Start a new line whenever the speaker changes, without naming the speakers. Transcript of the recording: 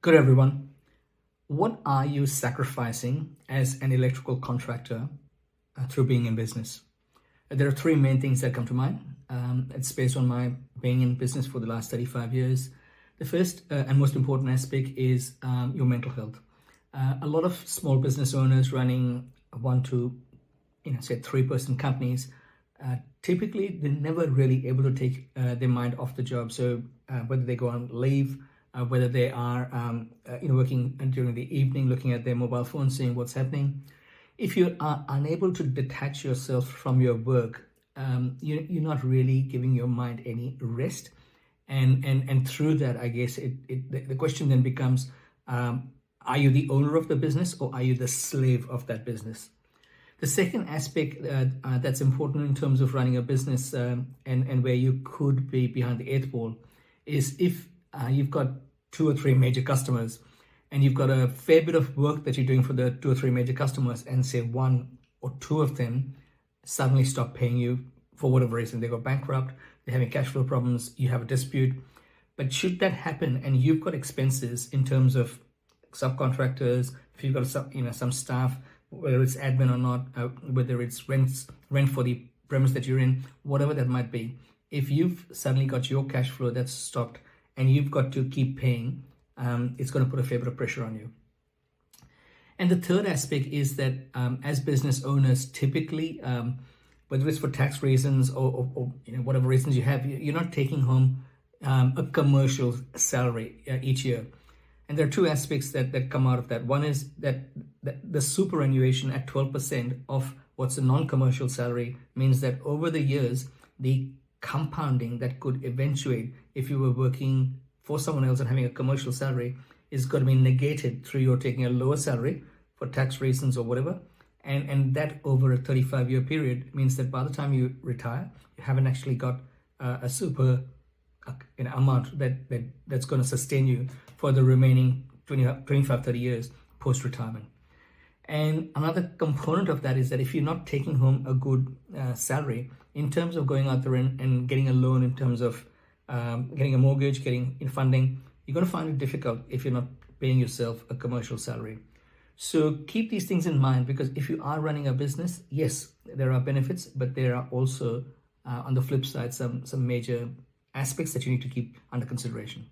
Good everyone. What are you sacrificing as an electrical contractor through being in business? There are three main things that come to mind. It's based on my being in business for the last 35 years. The first and most important aspect is your mental health. A lot of small business owners running one to, say 3-person companies, typically they're never really able to take their mind off the job. So whether they go on leave, whether they are working during the evening, looking at their mobile phone, seeing what's happening. If you are unable to detach yourself from your work, you're not really giving your mind any rest. And through that, I guess the question then becomes, are you the owner of the business or are you the slave of that business? The second aspect that's important in terms of running a business and where you could be behind the eighth ball is if you've got 2 or 3 major customers and you've got a fair bit of work that you're doing for the 2 or 3 major customers, and say 1 or 2 of them suddenly stop paying you for whatever reason. They go bankrupt, they're having cash flow problems, you have a dispute. But should that happen and you've got expenses in terms of subcontractors, if you've got some staff, whether it's admin or not, whether it's rent for the premise that you're in, whatever that might be, if you've suddenly got your cash flow that's stopped and you've got to keep paying, it's going to put a fair bit of pressure on you. And the third aspect is that as business owners, typically, whether it's for tax reasons or whatever reasons you have, you're not taking home a commercial salary each year. And there are 2 aspects that come out of that. One is that the superannuation at 12% of what's a non-commercial salary means that over the years, the compounding that could eventuate if you were working for someone else and having a commercial salary is going to be negated through your taking a lower salary for tax reasons or whatever. And that over a 35-year period means that by the time you retire, you haven't actually got a super amount that's going to sustain you for the remaining 25, 30 years post-retirement. And another component of that is that if you're not taking home a good salary in terms of going out there and getting a loan, in terms of getting a mortgage, getting funding, you're going to find it difficult if you're not paying yourself a commercial salary. So keep these things in mind, because if you are running a business, yes, there are benefits, but there are also on the flip side some major aspects that you need to keep under consideration.